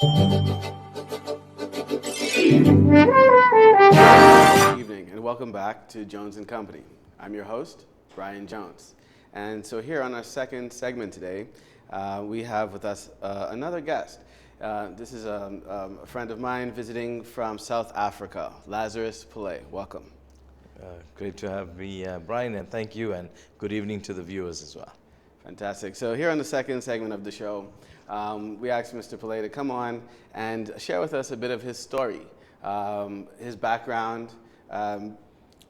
Good evening and welcome back to Jones and Company. I'm your host, Brian Jones. And so here on our second segment today, we have with us another guest. This is a friend of mine visiting from South Africa, Lazarus Pilay. Welcome. Great to have me, Brian, and thank you, and good evening to the viewers as well. Fantastic. So here on the second segment of the show, we asked Mr. Pillay to come on and share with us a bit of his story, his background,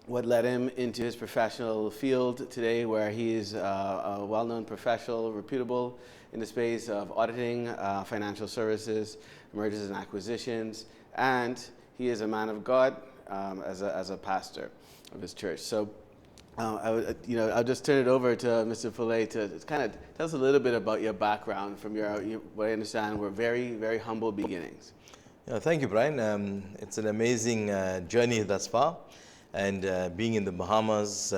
what led him into his professional field today, where he is a well-known professional, reputable in the space of auditing, financial services, mergers and acquisitions, and he is a man of God as a pastor of his church. So I'll just turn it over to Mr. Pillay to kind of tell us a little bit about your background from what I understand were very, very humble beginnings. Yeah, thank you, Brian. It's an amazing journey thus far, and being in the Bahamas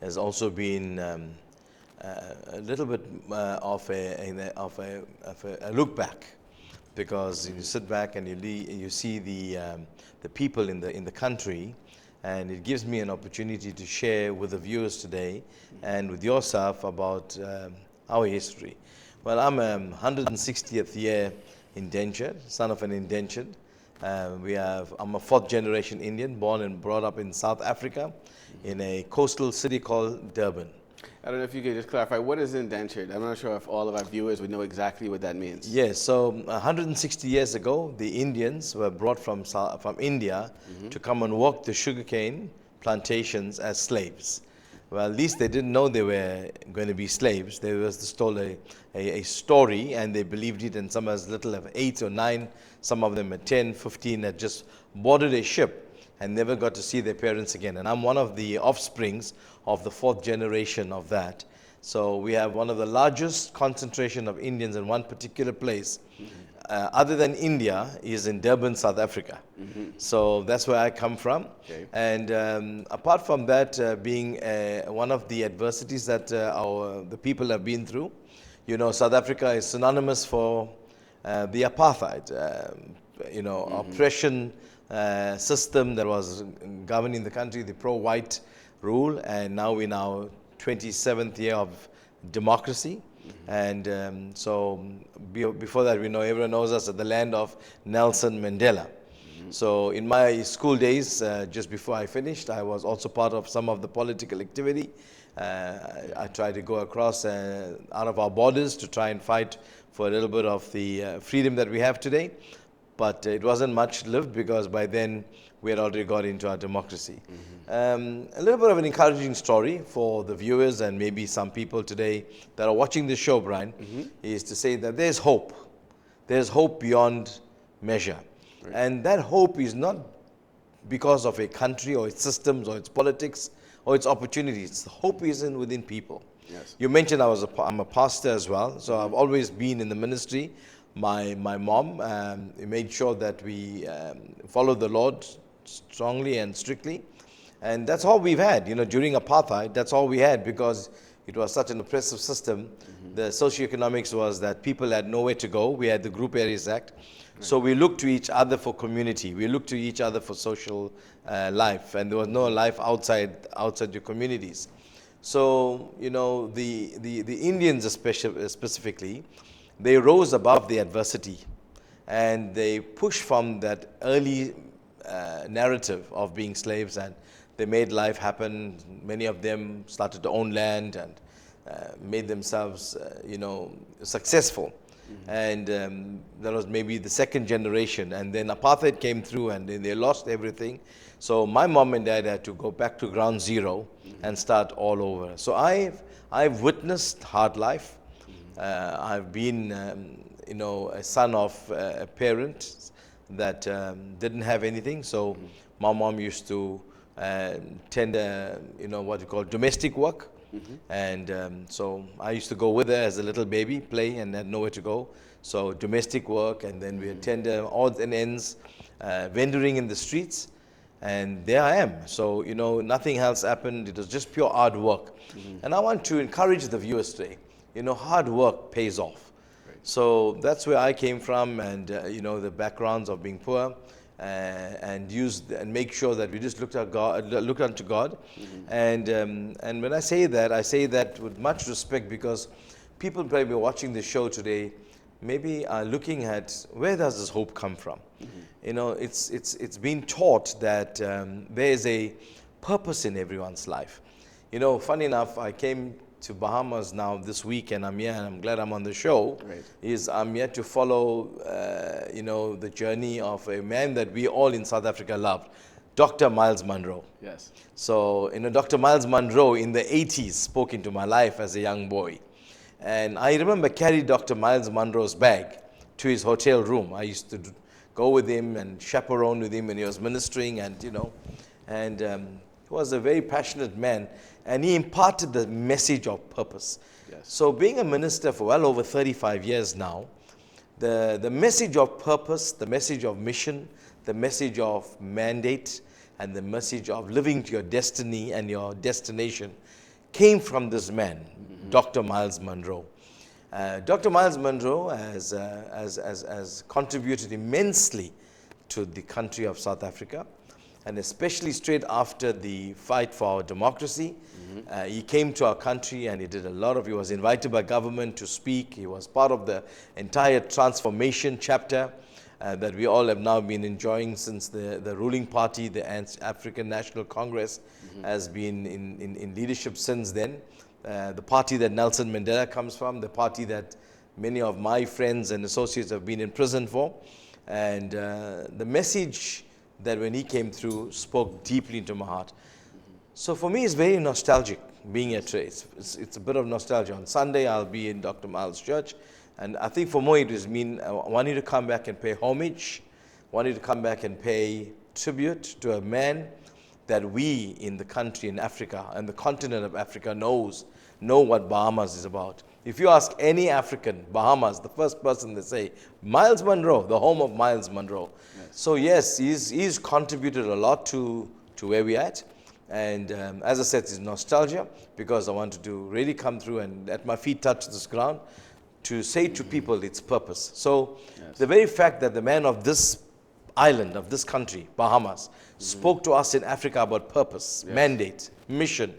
has also been a little bit of a look back, because you sit back and you see the people in the country. And it gives me an opportunity to share with the viewers today and with yourself about our history. Well, I'm a 160th year indentured, son of an indentured. I'm a fourth generation Indian, born and brought up in South Africa in a coastal city called Durban. I don't know if you could just clarify, what is indentured? I'm not sure if all of our viewers would know exactly what that means. Yes, so 160 years ago, the Indians were brought from India to come and work the sugarcane plantations as slaves. Well, at least they didn't know they were going to be slaves. They were just told a story, and they believed it, and some as little as 8 or 9, some of them at 10, 15, had just boarded a ship and never got to see their parents again. And I'm one of the offsprings of the fourth generation of that. So we have one of the largest concentration of Indians in one particular place, other than India, is in Durban, South Africa. So that's where I come from. Okay. And apart from that, being one of the adversities that the people have been through, South Africa is synonymous for the apartheid, oppression system that was governing the country, the pro-white rule, and now we're in our 27th year of democracy. And before that, everyone knows us as the land of Nelson Mandela. So in my school days, just before I finished, I was also part of some of the political activity. I tried to go across out of our borders to try and fight for a little bit of the freedom that we have today. But it wasn't much lived, because by then we had already got into our democracy. A little bit of an encouraging story for the viewers and maybe some people today that are watching this show, Brian, is to say that there's hope. There's hope beyond measure. Right. And that hope is not because of a country or its systems or its politics or its opportunities. The hope is within people. Yes. You mentioned I'm a pastor as well, so I've always been in the ministry. My mom made sure that we followed the Lord strongly and strictly. And that's all we've had. During apartheid, that's all we had, because it was such an oppressive system. The socioeconomics was that people had nowhere to go. We had the Group Areas Act. So we looked to each other for community. We looked to each other for social life. And there was no life outside your communities. So, the Indians specifically, they rose above the adversity, and they pushed from that early narrative of being slaves, and they made life happen. Many of them started to own land and made themselves, successful. And that was maybe the second generation. And then apartheid came through, and then they lost everything. So my mom and dad had to go back to ground zero and start all over. So I've witnessed hard life. I've been, a son of a parent that didn't have anything. So my mom used to tender, what you call domestic work. And so I used to go with her as a little baby, play, and had nowhere to go. So domestic work, and then we attend odds and ends, vendoring in the streets. And there I am. So, nothing else happened. It was just pure hard work. And I want to encourage the viewers today. Hard work pays off. Right. So that's where I came from, and the backgrounds of being poor, and make sure that we just looked unto God, and when I say that with much respect, because people probably watching the show today maybe are looking at where does this hope come from. It's been taught that there is a purpose in everyone's life. Funny enough, I came to Bahamas now this week, and I'm here, and I'm glad I'm on the show. Great. I'm here to follow, the journey of a man that we all in South Africa loved, Dr. Miles Monroe. Yes. So, Dr. Miles Monroe in the 80s spoke into my life as a young boy. And I remember carrying Dr. Miles Monroe's bag to his hotel room. I used to go with him and chaperone with him when he was ministering, and he was a very passionate man, and he imparted the message of purpose. Yes. So being a minister for well over 35 years now, the message of purpose, the message of mission, the message of mandate, and the message of living to your destiny and your destination came from this man, Dr. Miles Monroe. Dr. Miles Monroe has contributed immensely to the country of South Africa, and especially straight after the fight for our democracy. He came to our country, and he was invited by government to speak. He was part of the entire transformation chapter that we all have now been enjoying since the ruling party, the African National Congress, has been in leadership since then. The party that Nelson Mandela comes from, the party that many of my friends and associates have been in prison for. And the message that when he came through spoke deeply into my heart. So for me, it's very nostalgic being at Trace. It's a bit of nostalgia. On Sunday, I'll be in Dr. Miles' church. And I think for me, it was wanting to come back and pay homage, wanting to come back and pay tribute to a man that we in the country, in Africa, and the continent of Africa know what Bahamas is about. If you ask any African, Bahamas, the first person they say, Miles Monroe, the home of Miles Monroe. Yes. So yes, he's contributed a lot to where we're at. And as I said, it's nostalgia, because I wanted to really come through and let my feet touch this ground to say to people its purpose. So the very fact that the man of this island, of this country, Bahamas, spoke to us in Africa about purpose, mandate, mission,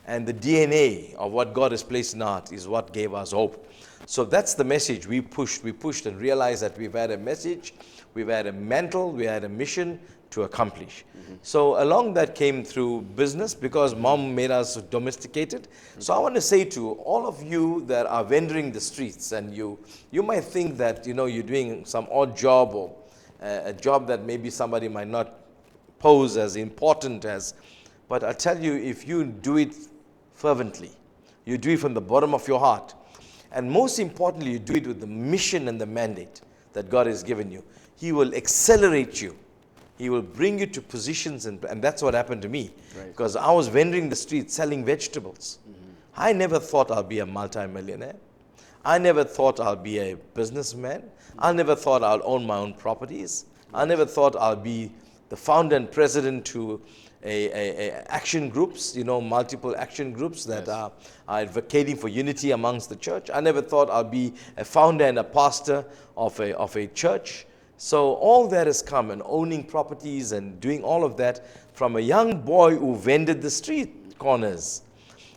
and the DNA of what God has placed in our heart is what gave us hope. So that's the message we pushed. We pushed and realized that we've had a message, we've had a mantle, we had a mission to accomplish. So along that came through business, because mom made us domesticated. So I want to say to all of you that are vendoring the streets, and you might think that you're doing some odd job, or a job that maybe somebody might not pose as important as, but I tell you, if you do it fervently, you do it from the bottom of your heart, and most importantly, you do it with the mission and the mandate that God has given you, He will accelerate you. He will bring you to positions, and that's what happened to me. Right. Because I was vendoring the streets, selling vegetables. I never thought I'll be a multi-millionaire. I never thought I'll be a businessman. I never thought I'll own my own properties. I never thought I'll be the founder and president to action groups, multiple action groups that are advocating for unity amongst the church. I never thought I'll be a founder and a pastor of a church. So all that has come, and owning properties and doing all of that from a young boy who vended the street corners.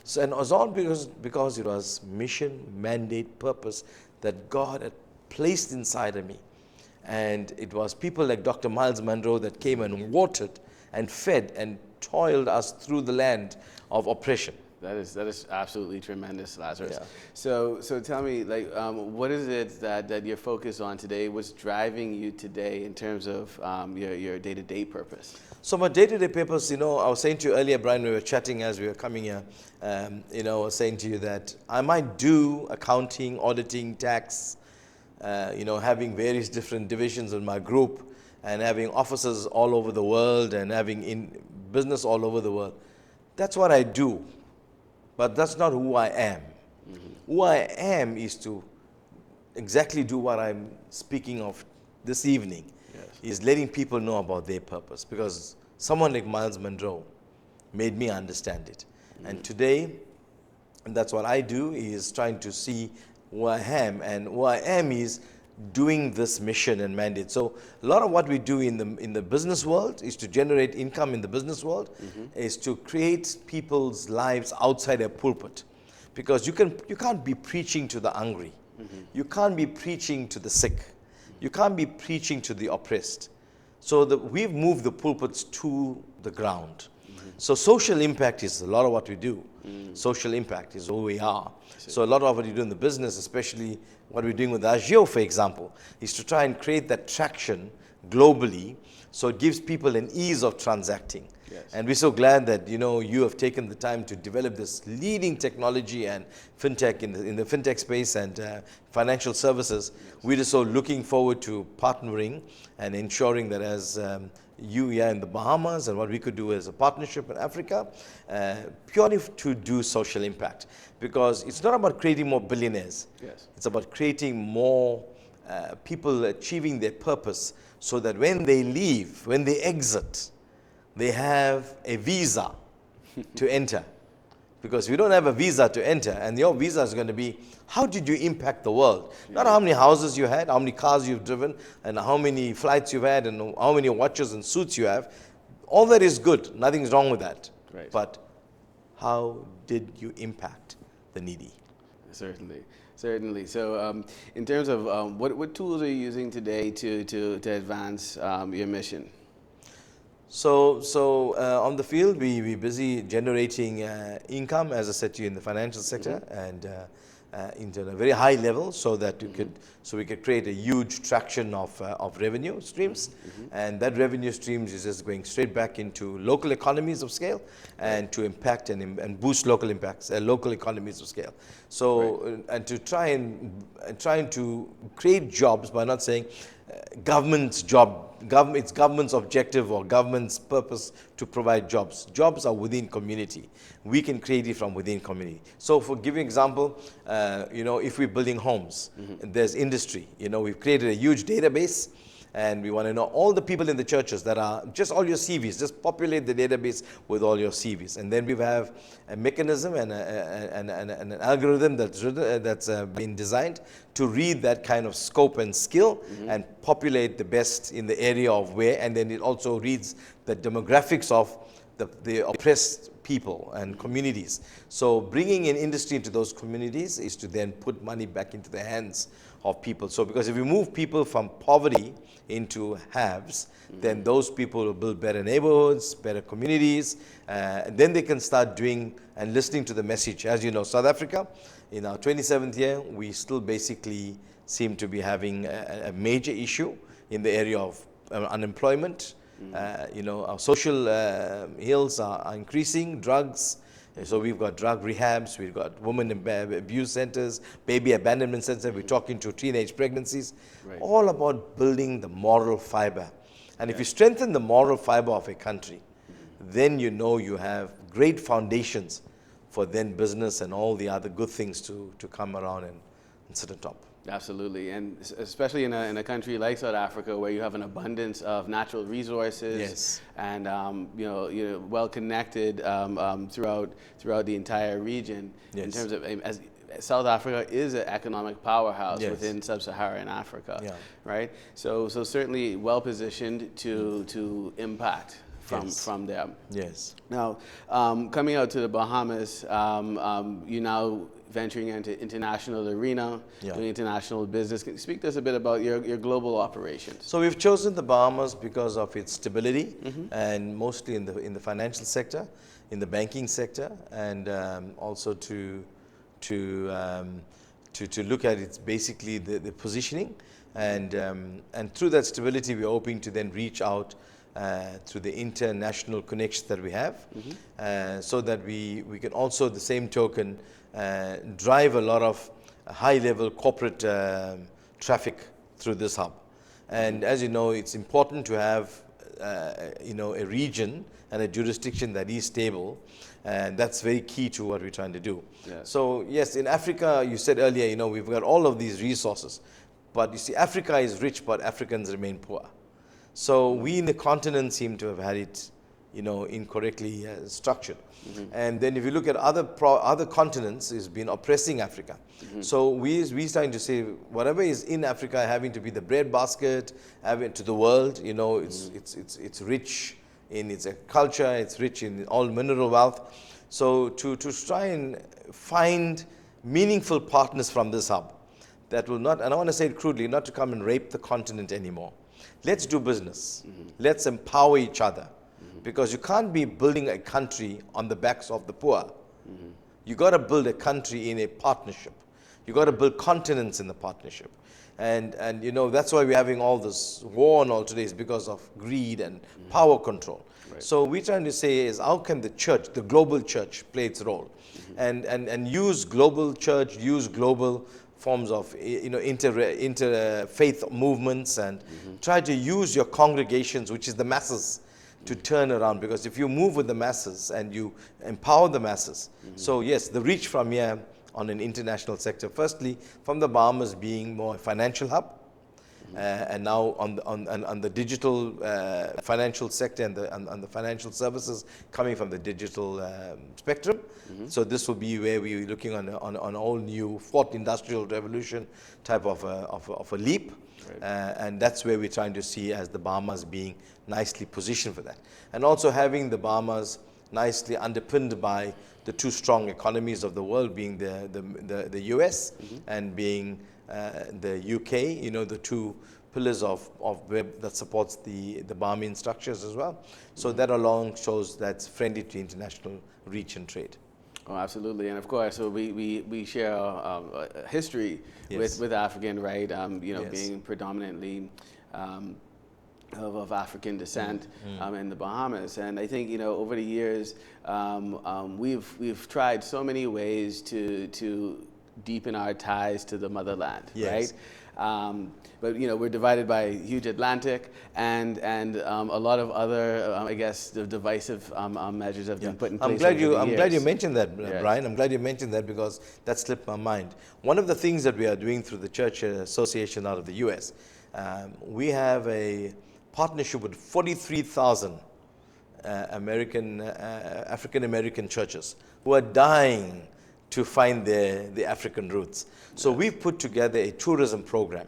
So, and it was all because it was mission, mandate, purpose that God had placed inside of me. And it was people like Dr. Miles Monroe that came and watered and fed and toiled us through the land of oppression. That is absolutely tremendous, Lazarus. Yeah. So tell me, what is it that you're focused on today? What's driving you today in terms of your day-to-day purpose? So my day-to-day purpose, I was saying to you earlier, Brian, we were chatting as we were coming here, I was saying to you that I might do accounting, auditing, tax, having various different divisions in my group, and having offices all over the world, and having in business all over the world. That's what I do. But that's not who I am. Who I am is to exactly do what I'm speaking of this evening, is letting people know about their purpose. Because someone like Miles Monroe made me understand it. And today, and that's what I do, is trying to see who I am, and who I am is doing this mission and mandate. So a lot of what we do in the business world is to generate income in the business world, is to create people's lives outside a pulpit, because you can't be preaching to the hungry, you can't be preaching to the sick, you can't be preaching to the oppressed. So we've moved the pulpits to the ground. So social impact is a lot of what we do. Social impact is who we are. So a lot of what you do in the business, especially what we're doing with Agio, for example, is to try and create that traction globally, so it gives people an ease of transacting. Yes. And we're so glad that you have taken the time to develop this leading technology and fintech in the fintech space and financial services. We're just so looking forward to partnering and ensuring that as you here in the Bahamas and what we could do as a partnership in Africa, purely to do social impact. Because it's not about creating more billionaires. Yes. It's about creating more people achieving their purpose, so that when they leave, when they exit, they have a visa to enter. Because if you don't have a visa to enter, and your visa is going to be, how did you impact the world? Not how many houses you had, how many cars you've driven, and how many flights you've had, and how many watches and suits you have. All that is good. Nothing's wrong with that. Right. But how did you impact the needy? Certainly. Certainly. So in terms of what tools are you using today to advance your mission? So on the field, we're busy generating income, as I said to you, in the financial sector, and into a very high level, so that we could create a huge traction of revenue streams, and that revenue streams is just going straight back into local economies of scale, and to impact and boost local impacts, local economies of scale. So and to trying to create jobs by not saying government's job. It's government's objective or government's purpose to provide jobs. Jobs are within community. We can create it from within community. So for giving example, if we're building homes, there's industry. We've created a huge database, and we want to know all the people in the churches that are just all your CVs. Just populate the database with all your CVs, and then we have a mechanism and an algorithm that's been designed to read that kind of scope and skill and populate the best in the area of where, and then it also reads the demographics of the oppressed people and communities. So bringing in industry into those communities is to then put money back into the hands of people. So because if we move people from poverty into haves, then those people will build better neighborhoods, better communities, and then they can start doing and listening to the message. As you know, South Africa, in our 27th year, we still basically seem to be having a major issue in the area of unemployment. Our social ills are increasing, drugs. So we've got drug rehabs, we've got women abuse centers, baby abandonment centers, we're talking to teenage pregnancies, all about building the moral fiber. And if you strengthen the moral fiber of a country, then you have great foundations for then business and all the other good things to come around and sit on top. Absolutely, and especially in a country like South Africa, where you have an abundance of natural resources, and well connected throughout the entire region. In terms of, as South Africa is an economic powerhouse within sub-Saharan Africa, right? So certainly well positioned to impact from them. Yes. Now, coming out to the Bahamas, you now venturing into international arena, doing international business. Can you speak to us a bit about your global operations? So we've chosen the Bahamas because of its stability, and mostly in the financial sector, in the banking sector, and also to look at its basically the positioning, and through that stability, we're hoping to then reach out through the international connections that we have, so that we can also, the same token, drive a lot of high-level corporate traffic through this hub. And as you know, it's important to have a region and a jurisdiction that is stable, and that's very key to what we're trying to do. So yes, in Africa, you said earlier, we've got all of these resources, but you see, Africa is rich, but Africans remain poor. So we in the continent seem to have had it, incorrectly structured. And then if you look at other continents, it's been oppressing Africa. So we starting to say whatever is in Africa having to be the breadbasket, having to the world. It's rich in its culture, it's rich in all mineral wealth. So to try and find meaningful partners from this hub that will not, and I want to say it crudely, not to come and rape the continent anymore. Let's do business. Let's empower each other. Because you can't be building a country on the backs of the poor. You got to build a country in a partnership. You got to build continents in the partnership. And that's why we're having all this war and all today is because of greed and power control. Right. So we're trying to say is how can the church, the global church, play its role and use global church, use global forms of interfaith movements and try to use your congregations, which is the masses, to turn around. Because if you move with the masses and you empower the masses, so yes, the reach from here on an international sector, firstly from the Bahamas being more a financial hub, and now on the digital financial sector and the financial services coming from the digital spectrum. So this will be where we're looking on an all new fourth industrial revolution type of a leap. Right. And that's where we're trying to see as the Bahamas being nicely positioned for that. And also having the Bahamas nicely underpinned by the two strong economies of the world, being the US and being the UK, the two pillars of web that supports the Bahamian structures as well. So that alone shows that's friendly to international reach and trade. Oh, absolutely, and of course, so we share a history with African, right? Being predominantly of African descent in the Bahamas, and I think over the years we've tried so many ways to deepen our ties to the motherland, right? But we're divided by a huge Atlantic, and a lot of other, I guess, the divisive measures have been put in place. I'm glad you mentioned that, Brian. I'm glad you mentioned that because that slipped my mind. One of the things that we are doing through the Church Association out of the U.S., we have a partnership with 43,000 African American churches who are dying to find the African roots. So we've put together a tourism program.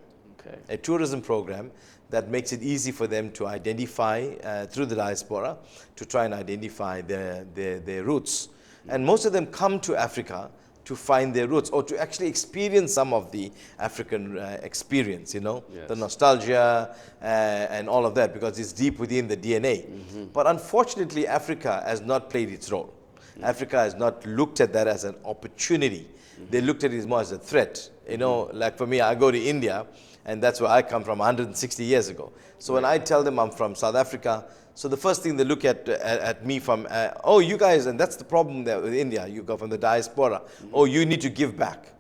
A tourism program that makes it easy for them to identify through the diaspora to try and identify their roots. And most of them come to Africa to find their roots or to actually experience some of the African experience, the nostalgia and all of that, because it's deep within the DNA. But unfortunately, Africa has not played its role. Africa has not looked at that as an opportunity. They looked at it more as a threat. Like for me, I go to India, and that's where I come from 160 years ago. So when I tell them I'm from South Africa, so the first thing they look at me from, oh, you guys, and that's the problem there with India. You go from the diaspora. Oh, you need to give back.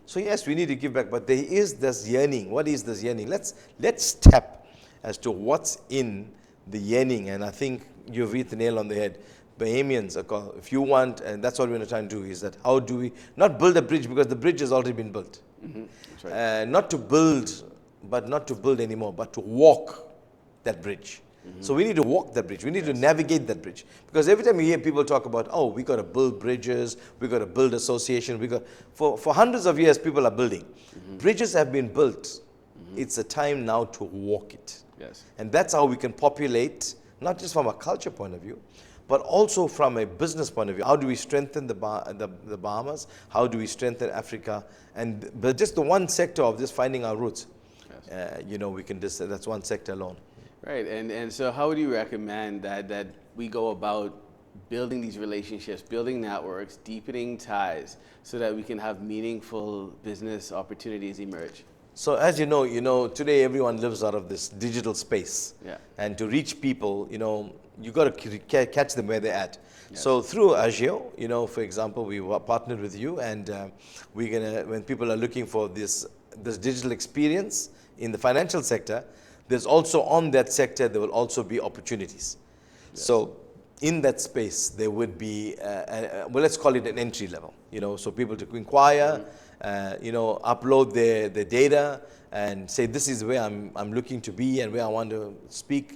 So yes, we need to give back, but there is this yearning. What is this yearning? Let's tap as to what's in the yearning, and I think you've hit the nail on the head. Bahamians, if you want, and that's what we're trying to do, is that how do we not build a bridge, because the bridge has already been built. That's right. Not to build anymore, but to walk that bridge. So we need to walk that bridge. We need to navigate that bridge. Because every time you hear people talk about, oh, we got to build bridges, we got to build association, for hundreds of years people are building. Bridges have been built. It's a time now to walk it. Yes. And that's how we can populate, not just from a culture point of view, but also from a business point of view. How do we strengthen the Bahamas? How do we strengthen Africa? But just the one sector of this finding our roots, we can just, that's one sector alone. Right, and so how would you recommend that we go about building these relationships, building networks, deepening ties, so that we can have meaningful business opportunities emerge? So as you know, today everyone lives out of this digital space. Yeah. And to reach people, you got to catch them where they're at. Yes. So through Agio, for example, we partnered with you, and we're gonna, when people are looking for this digital experience in the financial sector, there's also on that sector there will also be opportunities. Yes. So in that space there would be, well, let's call it an entry level. So people to inquire upload their data and say, this is where I'm looking to be and where I want to speak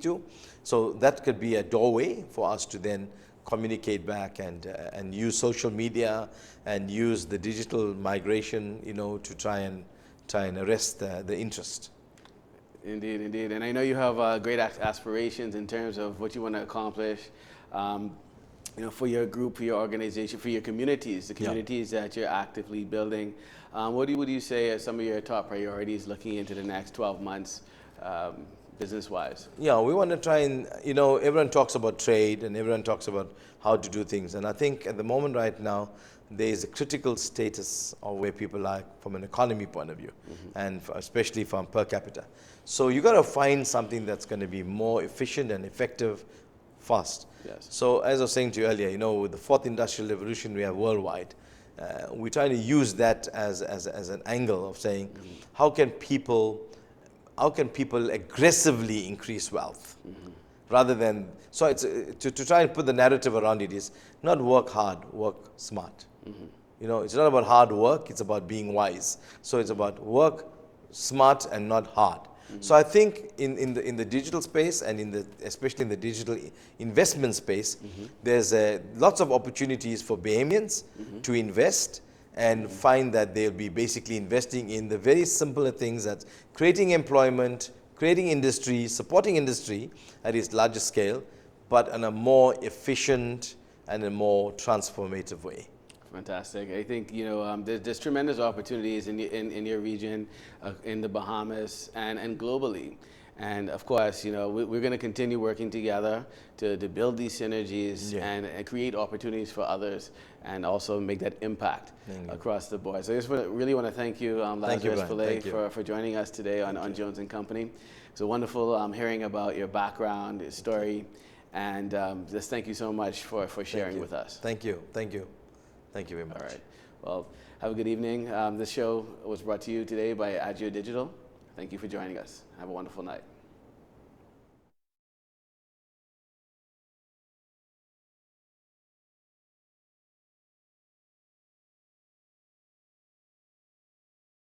to. So that could be a doorway for us to then communicate back and use social media and use the digital migration, to try and arrest the interest. Indeed, indeed. And I know you have great aspirations in terms of what you want to accomplish, for your group, for your organization, for your communities, the communities that you're actively building. What would you say are some of your top priorities looking into the next 12 months, business-wise? Yeah, we want to try and, everyone talks about trade and everyone talks about how to do things. And I think at the moment right now, there is a critical status of where people are from an economy point of view, and especially from per capita. So you got to find something that's going to be more efficient and effective fast. Yes. So as I was saying to you earlier, with the fourth industrial revolution we have worldwide, we're trying to use that as an angle of saying, how can people aggressively increase wealth, rather than, so it's to try and put the narrative around it is not work hard, work smart. It's not about hard work, it's about being wise. So it's about work smart and not hard. So I think in the digital space and especially in the digital investment space, there's lots of opportunities for Bahamians to invest and find that they'll be basically investing in the very simpler things, that's creating employment, creating industry, supporting industry at its larger scale, but in a more efficient and a more transformative way. Fantastic. I think there's tremendous opportunities in your region, in the Bahamas, and globally. And of course, we're going to continue working together to build these synergies and create opportunities for others, and also make that impact across the board. So I just really want to thank you, Lazarus Pilay, for joining us today on Jones and Company. It's wonderful hearing about your background, your story, and just thank you so much for sharing with us. Thank you. Thank you. Thank you very much. All right. Well, have a good evening. This show was brought to you today by Agio Digital. Thank you for joining us. Have a wonderful night.